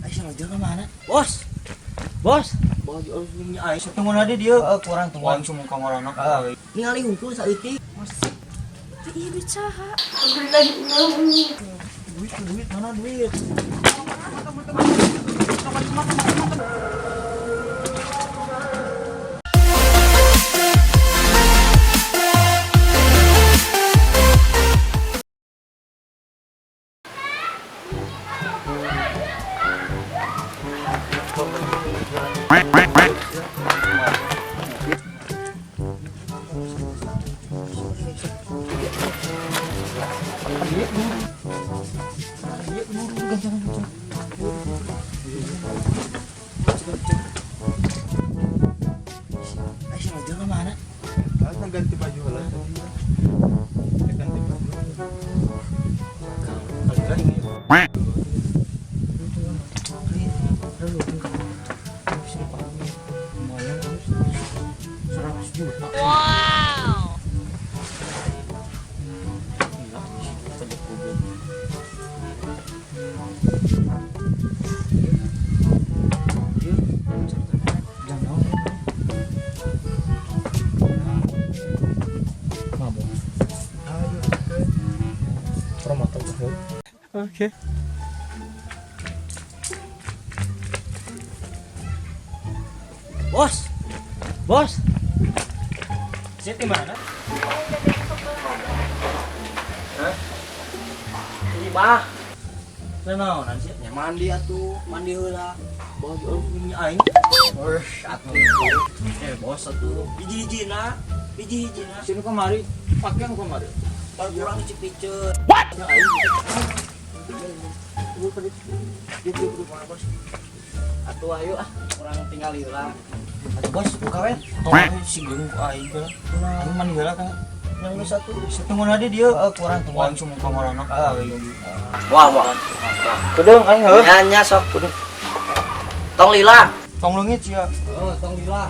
Aisyah dia kemana? Bos, bos. Baju harusnya Aisyah tunggu nadi dia. Kurang tunggu. Langsung kamar anak. Ningali hungkul saeutik. Iya bicara. Duit mana duit? Aisyah dia kemana? Ganti baju lah. Ganti baju. Kali ini. Wow. Oke. Bos, bos. Saya di mana? Hah? Ini bah. Kenal nanti ya mandi atuh, mandi heula. Bos ini aing. Wes atuh. Bos atuh. Hiji-hijina, hiji-hijina. Sini kemari, pakai yang kemari. Kalau kurang cipicet. What? Ya aing. Duduk mana bos? Atuh ayo orang tinggal heula. Atuh bos, kawen. Tong si geung ku aing teh. Aing mandi heula kan. Yang geus satu, setengah nadi dia kurang tunggu langsung kamar anak. Wah. Kedeung aing heuh. Nya sok kudu. Tong lila. Tong leungit sia. Tong lila.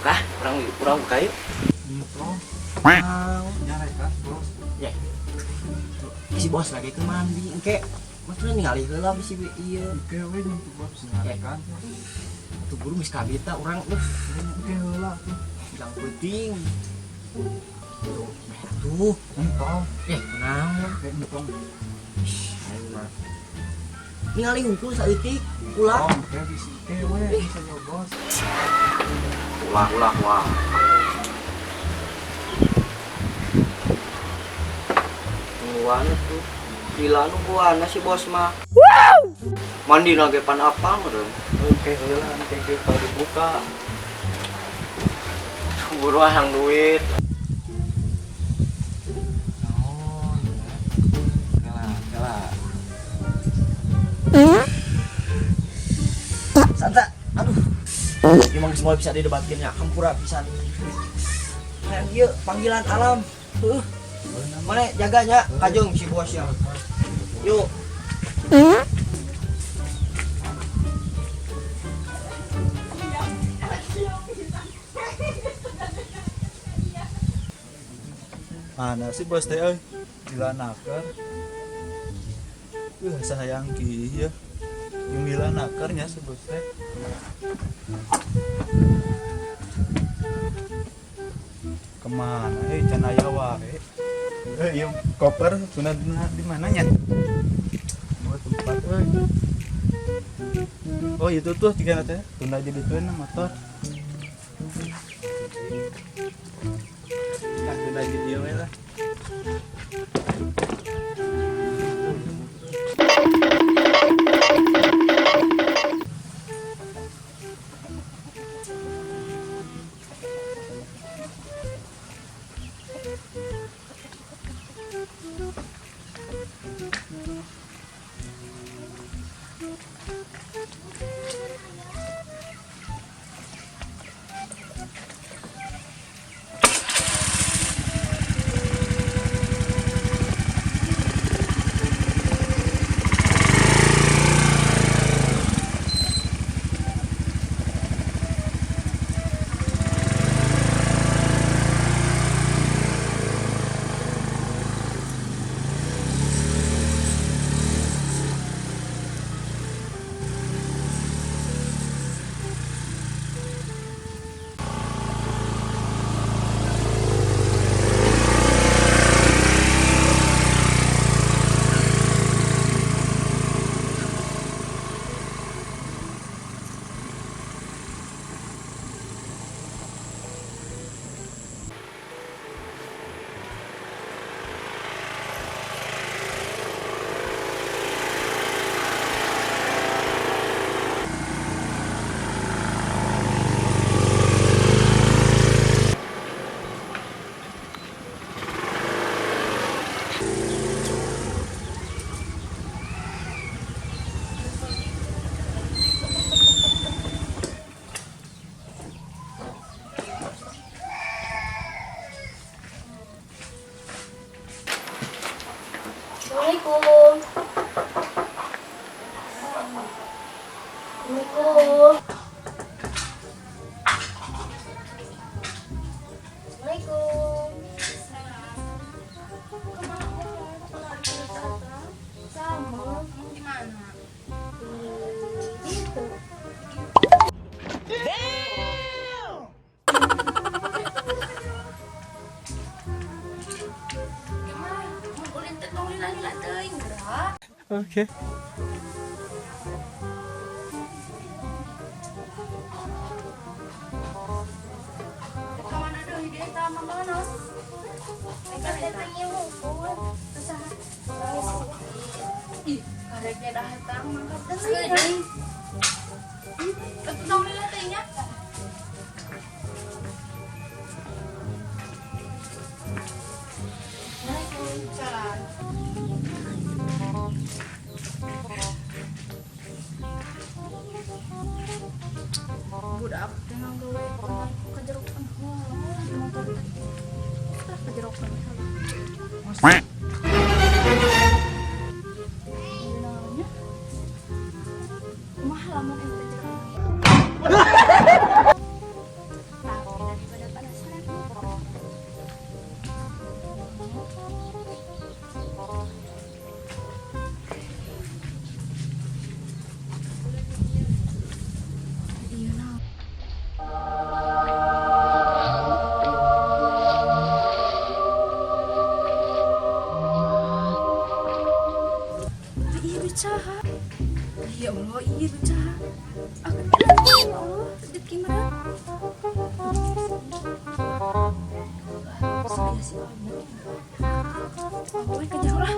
Buka, kurang buka yuk. Ya. Si bos lagi ke mandi engke. Maksudnya ningali heula bisi ieu. Oke, we jeung bos ngarekan. Tuh buru mis kabita urang Oke heula. yang penting. Tuh, Entong. naon? Kayak entong. Ningali hungkul saeutik ulah. Oke bisi. We bisa yo bos. Ulah. Tungguan tuh. Gila nu buana si bos mah. Wow. Mandi lagi pan apa meureun? Oke heula engke kalau dibuka. Buru hang duit. Santa, aduh. Memang semua bisa didebatinnya, hampura pisan. Kayak dia panggilan alam. Mana jaganya kajung si bosnya. Yuk. Mana si bos teh euy? Dilanakeun. Sayang ki ya. Yung dilanakeunnya si bos teh. Kemana? Can aya wae. Yung koper sunat di mana nya? Mau tempat euy. Oh itu tuh tiga teh. Tunda jadi tuan motor. Tunda di dia we lah. Assalamualaikum. Assalamualaikum. Assalamualaikum. Sama. Gimana? Itu. Oke. Kemana dong dia sama mana? Kita datangnya mau ih, karetnya dah datang mangkat dah sekali. Aku tahu nih latihnya. Waalaikumsalam. Budak dengan gawe kejerokan di motor kita kejerokan namanya mahal amat yang kejerokan tapi daripada penasaran iya nah iya becaha ya Allah iya becaha akan ya Allah rezeki mana saya sih Allah gue kejar lah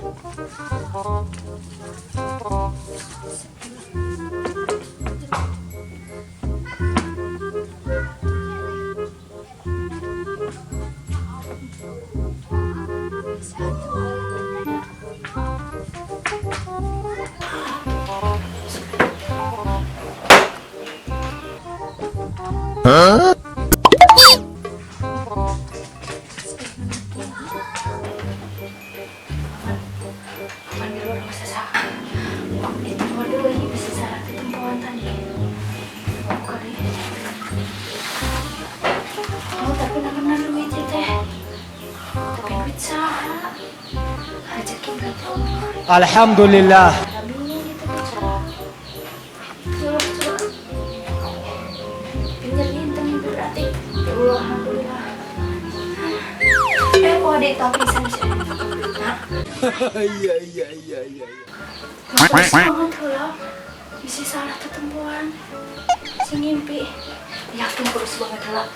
Alhamdulillah. Iya. Bisa salah ketemuan si ngimpi yakin kurus banget lah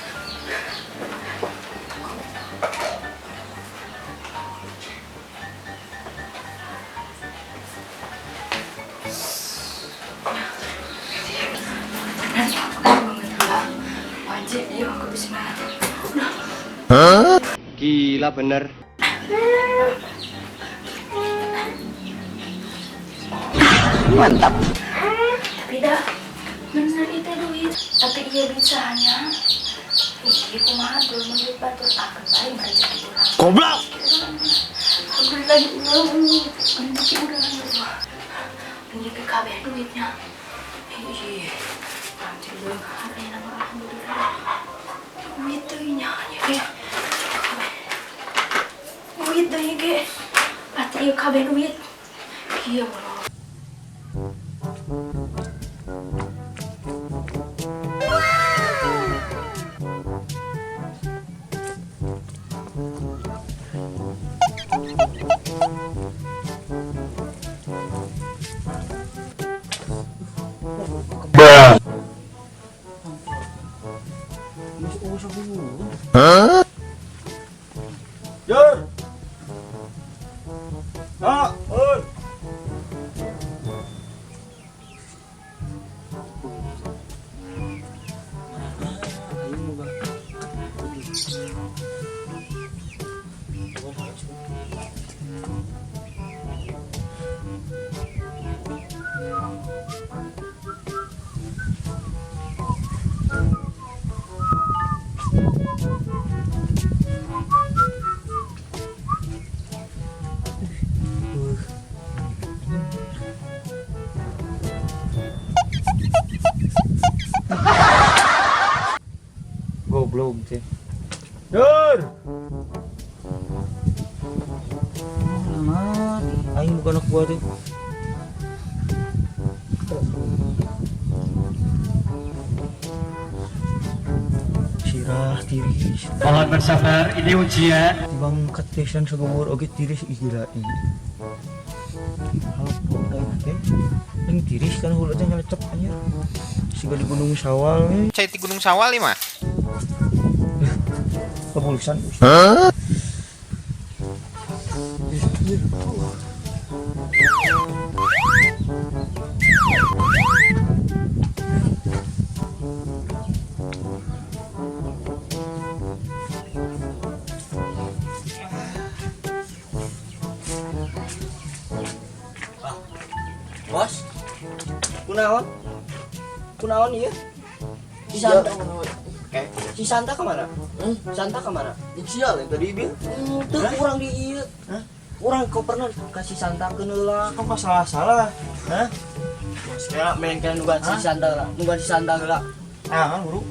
wajib ya aku bisa Gila bener. mantap tapi dah bener itu duit tapi iya bisa hanya iya kumaha belum melipat terus akan baik rezeki kurang Goblok. alhamdulillah rezeki udah ini PKB duitnya iya nanti lu ada yang nama alhamdulillah duit tuh nyanya ya duit tuh ya ge pasti iya KB duit iya bro. Jur. Nak, oi. teh. Dur. Lama. Aing bukan anak buah tuh. Sirah tiris. Mohon bersabar, ini ujian. Bang ketesan segumur oge tiris ih gila ini. Apa aing teh? Yang tiris kan hulutnya nyelecep anjir. Siga di Gunung Sawal nih. Saya di Gunung Sawal nih mah. Kepolisian. Bos, kunaon? Kunaon ieu? Si Santa. Si Santa kemana? Santa kemana? Sial yang tadi dia. Tuh kurang di ieu. Hah? Kurang kau pernah kasih Santa ke heula. Kau salah. Hah? Sekarang main kan nugan si Santa lah. Nugan si Santa heula. Ah, kan guru.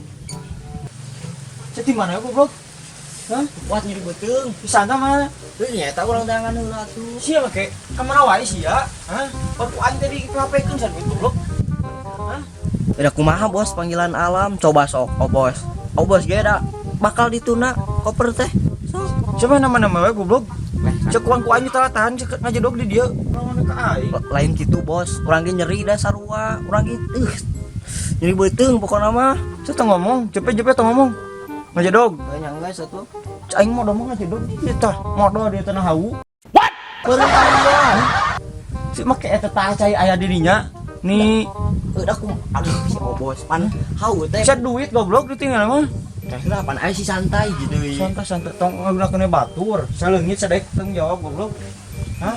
Jadi mana ya goblok? Hah? Kuat nyeri beuteung. Si Santa mana? Teu nyata urang tangan heula tuh. Sia make kemana wae sia? Hah? Baru aing tadi ngapekeun san goblok. Hah? Udah kumaha bos panggilan alam coba sok bos. Bos ge da bakal dituna koper teh. Sok. Siapa nama-nama we goblok? Cek uang ku aing tahan cek ngajedog di dieu. Lawan ka aing. Lain kitu bos, urang ge nyeri da sarua, urang ge nyeri beuteung pokona mah. Cek tong ngomong, cepet tong ngomong. Ngajedog. Banyak guys atuh. Aing mau ngomong ngajedog ieu tah, modal di tanah hawu. What? Perempuan. Si make eta tah cai aya dirinya. Nih, udah aku aduh si bos pan hawu teh. Bisa duit goblok ditinggal mah. Teh lah pan aya si santai gitu. Santai tong ngaguna batur. Saleungit sadek tong jawab goblok. Hah?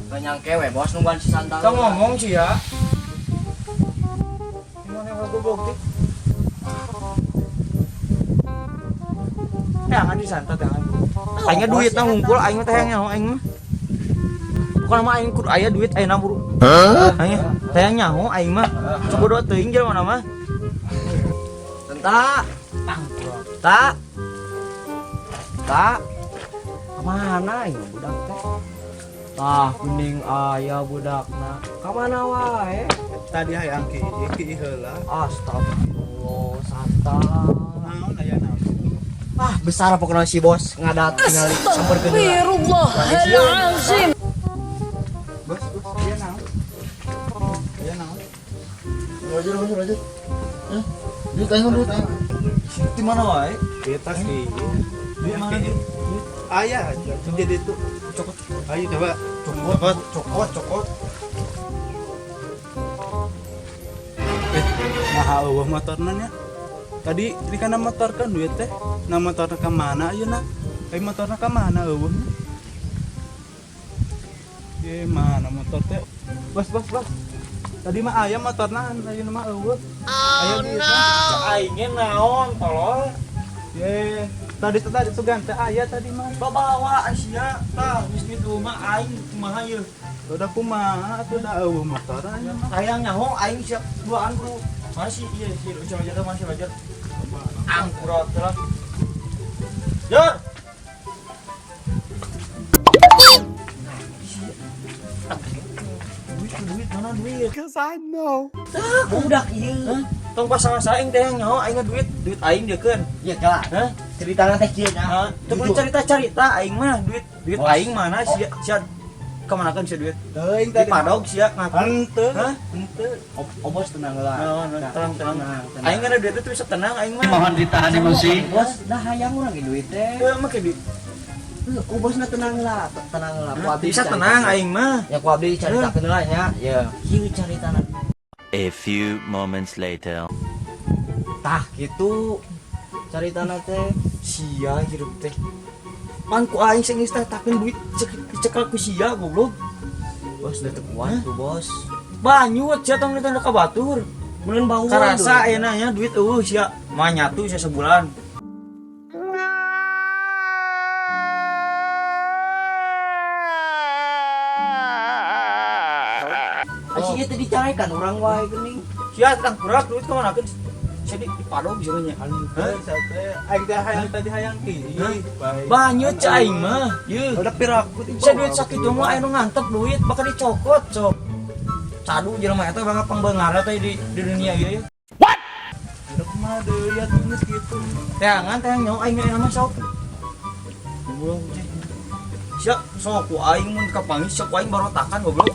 Banyak kewe bos nungguan si santai. Tong ngomong sih ya. Gimana goblok teh? Jangan disantet jangan. Aingnya duit tah ngumpul aing teh yang aing mah. Bukan mah aing kudu aya duit ayeuna buru. Aing teh nyaho aing mah. Coba doa teuing jelema mah. Tenta. Tak. Kemana ya budak teh? Tah kuning aya budakna. Kamana wae? Tadi hayang ki heula. Astagfirullah, santai. Naon aya naon? Ah, besar pokoknya si bos ngadat tinggal samperkeun heula. Astagfirullahaladzim. Bos, aya naon? Aya naon? Roger. Hah? Duit aing duit. Di mana wae? Kita ki. Di mana di? Aya aja. Jadi itu Cokot. ayo coba. Cokot. Nah, eueuh motorna nya. Tadi ini kan motor kan duit teh. Nah motorna ka mana ayeuna? Motorna ka mana eueuh? Mana motor teh? Bos. Tadi mah aya motorna, ayeuna mah eueuh. Aya duit. Aingnya naon tolol? Tadi sugan teh aya tadi mah. Bawa Asia. Tah, geus kitu mah aing kumaha ieu? Udah kumaha atuh da eueuh motor aya mah. Hayang nyaho aing siap duaan bro. Masih iya sih, masih belajar. Angkurat lah. Jor. Duit mana duit? Cause I know. Budak ieu. Tong pasang saing teh nyaho aing duit aing deukeun. Iya kala. Hah? Ceritana teh kieu nya. Teu boleh cerita aing mah duit aing mana sia kemanakan si duit? Teuing Di padog sia ngaku. Henteu. Hah? Henteu. Bos tenang lah. Tenang. Aing kana duit teh bisa tenang aing mah. Mohon ditahan emosi. Bos, dah hayang urang ge duit teh. Teu mah ke duit. Bosna tenang lah. Ku abdi bisa tenang aing mah. Ya ku abdi caritakeun lah nya. Ya, kieu caritana. A few moments later. Tah kitu caritana teh sia hirup teh. Man ku aing sing geus takeun duit cekel ku sia goblok. Bos da teu kuat tuh bos. Banyut sia tong ditanda ka batur. Mun bau karasa ayeuna nya duit sia mah nyatu sia sebulan. Asyik teh dicarekan urang wae geuning. Sia tang kurak duit ka manakeun? bisa dipadog jadinya. Aing teh hayang tadi hayang ki. Banyak cai aing mah. Ye. Udah piraku di Bisa duit sakit mah aya nu ngantep duit bakal dicokot sok. Cadu jelema eta bangga pangbeungar teh di dunia ieu. Udah mah deui ya tulis gitu. Teangan teh nyong aing aya mah sok. Siap, sok ku aing mun kapangis sok ku aing barotakan goblok.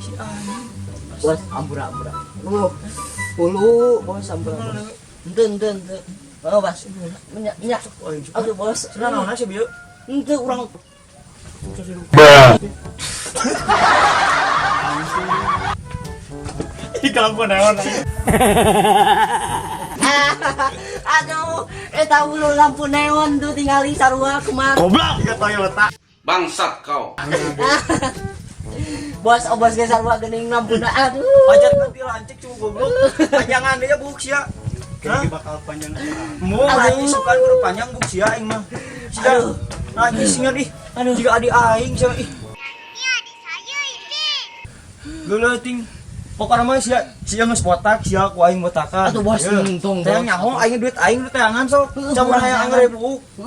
Si aing. Bos ambura-ambura. Ulu, bos ambura. Ente. Oh, bos. Nya. Aduh, bos. Cenah naon sih bieu? Ente urang. Ikang ku naon. Aduh, eta ulu lampu neon tuh tinggali sarua kumaha. Goblok ka Toyota. Bangsat kau. Bos, bos ge sarua geuning lampuna. Aduh. Pajat nanti lancik cuma goblok. Panjangan dia buk sia. Kayaknya bakal panjang. Mau aing suka kudu panjang buk sia aing mah. Sia. Nangis ingat ih. Aduh, jika adik aing sia ih. Ini adik saya ini. Geuleting. Pokoknya mah sia geus botak, sia ku aing botakan. Atuh bos untung. Teh nyaho aing duit aing teh teangan sok. Campur hayang 1000.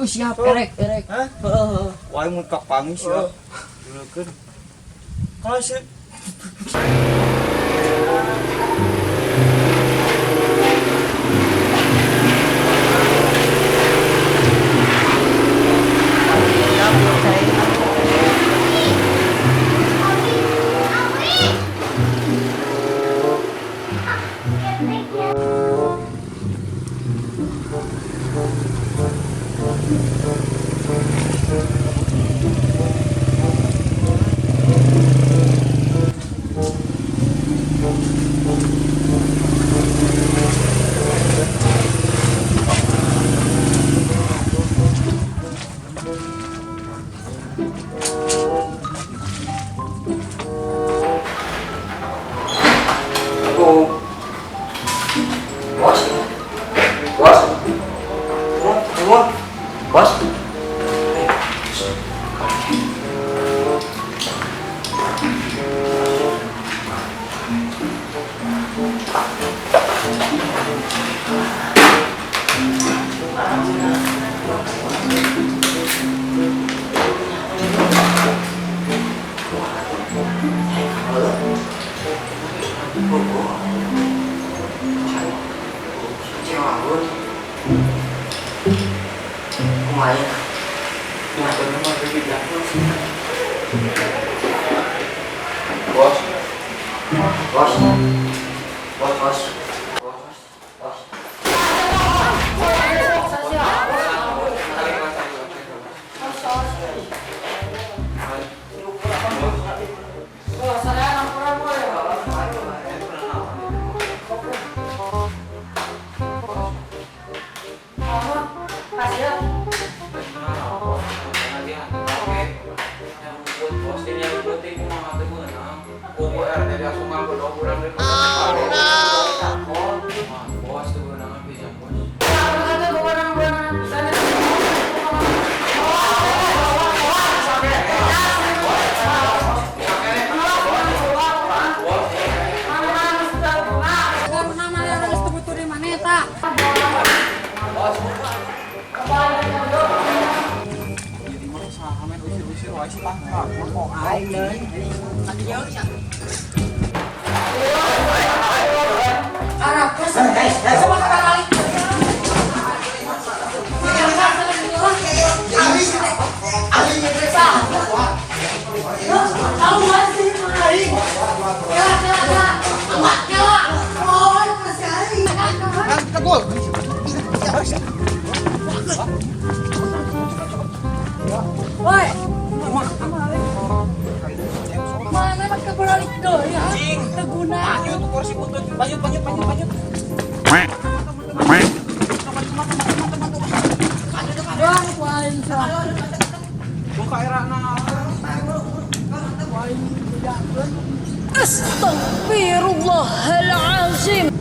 Siap erek. Hah? Heeh. Ku aing mun kapangis sia. Geulekeun. Kalau sih Astaghfirullahalazim.